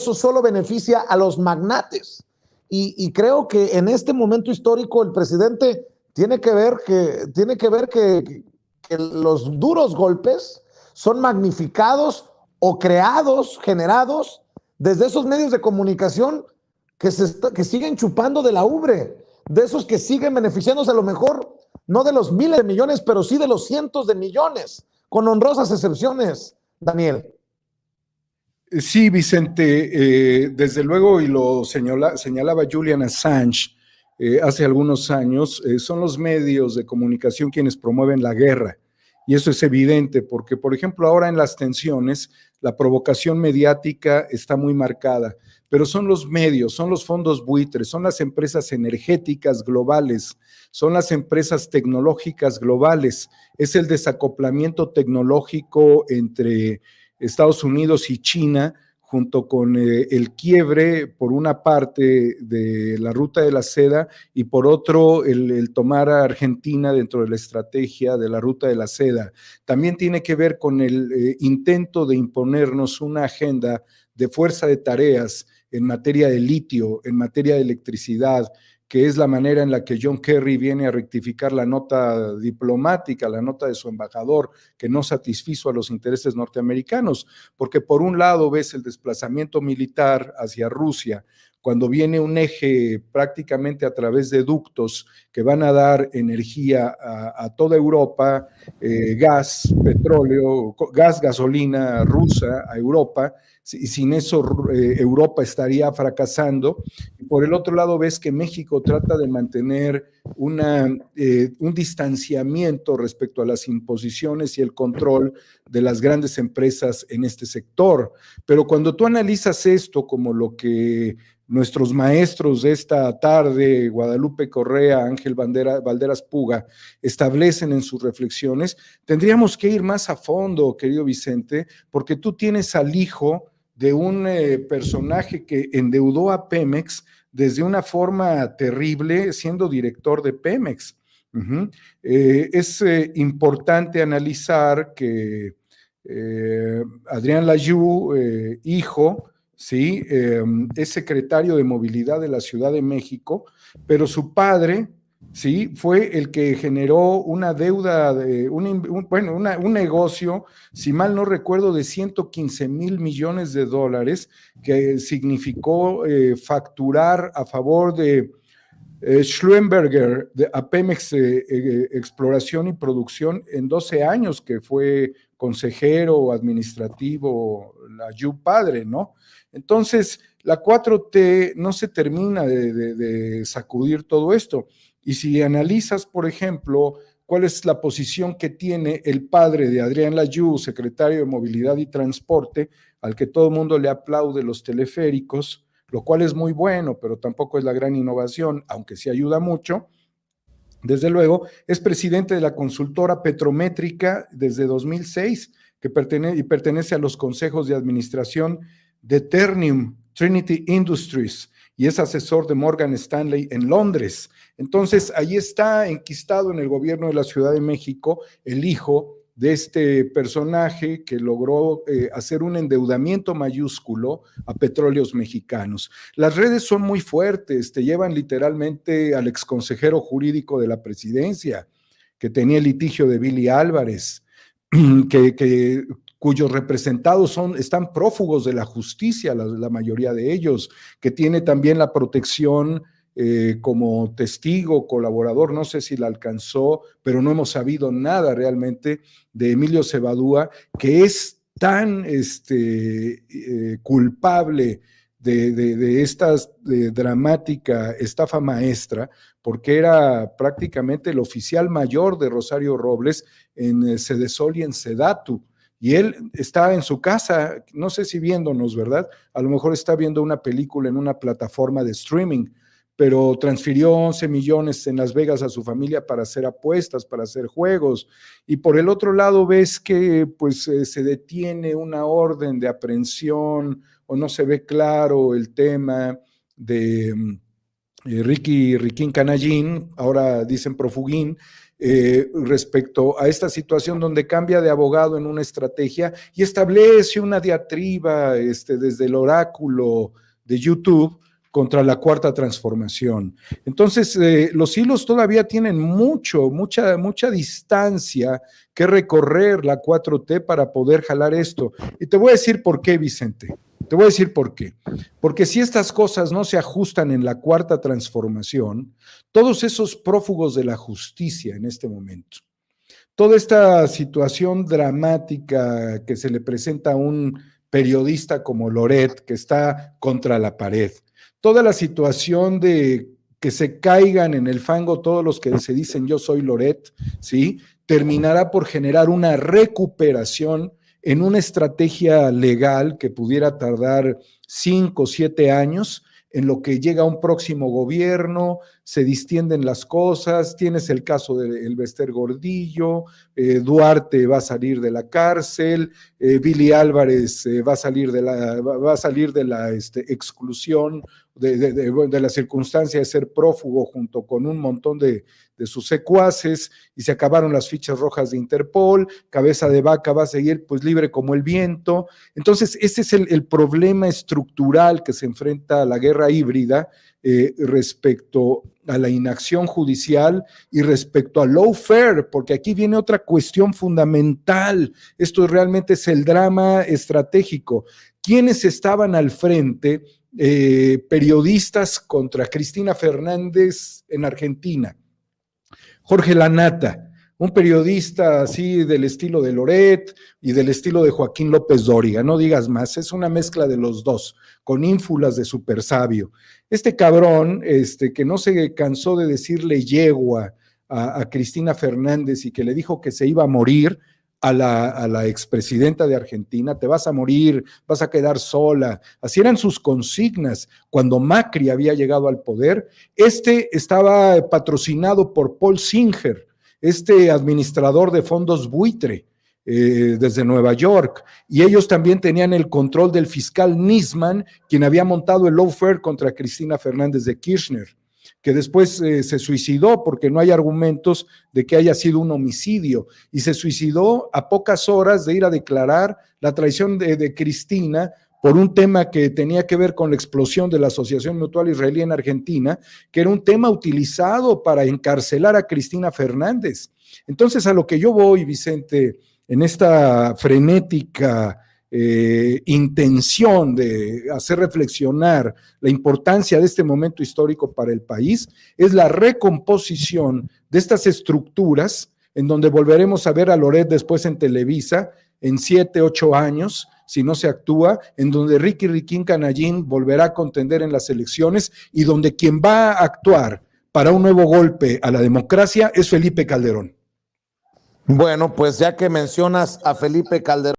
eso solo beneficia a los magnates. Y creo que en este momento histórico el presidente tiene que ver que los duros golpes son magnificados o creados, generados desde esos medios de comunicación que siguen chupando de la ubre, de esos que siguen beneficiándose a lo mejor, no de los miles de millones, pero sí de los cientos de millones, con honrosas excepciones, Daniel. Sí, Vicente, desde luego, y lo señalaba Julian Assange hace algunos años, son los medios de comunicación quienes promueven la guerra. Y eso es evidente porque, por ejemplo, ahora en las tensiones, la provocación mediática está muy marcada, pero son los medios, son los fondos buitres, son las empresas energéticas globales, son las empresas tecnológicas globales, es el desacoplamiento tecnológico entre Estados Unidos y China, junto con el quiebre por una parte de la ruta de la seda y por otro el tomar a Argentina dentro de la estrategia de la ruta de la seda. También tiene que ver con el intento de imponernos una agenda de fuerza de tareas en materia de litio, en materia de electricidad, que es la manera en la que John Kerry viene a rectificar la nota diplomática, la nota de su embajador, que no satisfizo a los intereses norteamericanos, porque por un lado ves el desplazamiento militar hacia Rusia, cuando viene un eje prácticamente a través de ductos que van a dar energía a toda Europa, gas, petróleo, gas, gasolina rusa a Europa, y sin eso Europa estaría fracasando. Y por el otro lado ves que México trata de mantener un distanciamiento respecto a las imposiciones y el control de las grandes empresas en este sector. Pero cuando tú analizas esto como lo que nuestros maestros de esta tarde, Guadalupe Correa, Ángel Valderas Puga, establecen en sus reflexiones, tendríamos que ir más a fondo, querido Vicente, porque tú tienes al hijo de un personaje que endeudó a Pemex desde una forma terrible, siendo director de Pemex. Es importante analizar que Adrián Layú, hijo, ¿sí? Es secretario de Movilidad de la Ciudad de México, pero su padre, ¿sí? Fue el que generó una deuda, un negocio, si mal no recuerdo, de 115 mil millones de dólares, que significó facturar a favor de Schlumberger, a Pemex Exploración y Producción, en 12 años que fue consejero administrativo, la Yu padre, ¿no? Entonces, la 4T no se termina de sacudir todo esto. Y si analizas, por ejemplo, cuál es la posición que tiene el padre de Adrián Layú, secretario de Movilidad y Transporte, al que todo el mundo le aplaude los teleféricos, lo cual es muy bueno, pero tampoco es la gran innovación, aunque sí ayuda mucho. Desde luego, es presidente de la consultora Petrométrica desde 2006, que pertenece a los consejos de administración de Ternium, Trinity Industries, y es asesor de Morgan Stanley en Londres. Entonces, ahí está enquistado en el gobierno de la Ciudad de México el hijo de este personaje que logró hacer un endeudamiento mayúsculo a petróleos mexicanos. Las redes son muy fuertes, te llevan literalmente al exconsejero jurídico de la presidencia, que tenía el litigio de Billy Álvarez, cuyos representados están prófugos de la justicia, la mayoría de ellos, que tiene también la protección como testigo, colaborador, no sé si la alcanzó, pero no hemos sabido nada realmente de Emilio Cebadúa, que es tan culpable de esta dramática estafa maestra, porque era prácticamente el oficial mayor de Rosario Robles en Sedesol y en Sedatu. Y él está en su casa, no sé si viéndonos, ¿verdad? A lo mejor está viendo una película en una plataforma de streaming, pero transfirió 11 millones en Las Vegas a su familia para hacer apuestas, para hacer juegos. Y por el otro lado ves que pues se detiene una orden de aprehensión o no se ve claro el tema de Riquín Canallín, ahora dicen Profugín, respecto a esta situación donde cambia de abogado en una estrategia y establece una diatriba desde el oráculo de YouTube contra la Cuarta Transformación. Entonces, los hilos todavía tienen mucha distancia que recorrer la 4T para poder jalar esto. Y te voy a decir por qué, Vicente. Te voy a decir por qué. Porque si estas cosas no se ajustan en la Cuarta Transformación, todos esos prófugos de la justicia en este momento, toda esta situación dramática que se le presenta a un periodista como Loret, que está contra la pared, toda la situación de que se caigan en el fango todos los que se dicen yo soy Loret, ¿sí? Terminará por generar una recuperación en una estrategia legal que pudiera tardar 5 o 7 años, en lo que llega un próximo gobierno, se distienden las cosas, tienes el caso de Elbester Gordillo, Duarte va a salir de la cárcel, Billy Álvarez va a salir de la exclusión, de la circunstancia de ser prófugo junto con un montón de sus secuaces, y se acabaron las fichas rojas de Interpol, Cabeza de Vaca va a seguir pues libre como el viento. Entonces ese es el problema estructural que se enfrenta a la guerra híbrida respecto a la inacción judicial y respecto al lawfare, porque aquí viene otra cuestión fundamental. Esto realmente es el drama estratégico. ¿Quiénes estaban al frente? Periodistas contra Cristina Fernández en Argentina. Jorge Lanata, un periodista así del estilo de Loret y del estilo de Joaquín López Dóriga, no digas más, es una mezcla de los dos, con ínfulas de super sabio. Este cabrón, que no se cansó de decirle yegua a Cristina Fernández y que le dijo que se iba a morir a la expresidenta de Argentina, te vas a morir, vas a quedar sola. Así eran sus consignas cuando Macri había llegado al poder. Estaba patrocinado por Paul Singer, administrador de fondos buitre desde Nueva York, y ellos también tenían el control del fiscal Nisman, quien había montado el lawfare contra Cristina Fernández de Kirchner, que después se suicidó porque no hay argumentos de que haya sido un homicidio, y se suicidó a pocas horas de ir a declarar la traición de Cristina por un tema que tenía que ver con la explosión de la Asociación Mutual Israelí en Argentina, que era un tema utilizado para encarcelar a Cristina Fernández. Entonces, a lo que yo voy, Vicente, en esta frenética intención de hacer reflexionar la importancia de este momento histórico para el país, es la recomposición de estas estructuras, en donde volveremos a ver a Loret después en Televisa, en 7, 8 años, si no se actúa, en donde Ricky Riquín Canallín volverá a contender en las elecciones, y donde quien va a actuar para un nuevo golpe a la democracia es Felipe Calderón. Bueno, pues ya que mencionas a Felipe Calderón,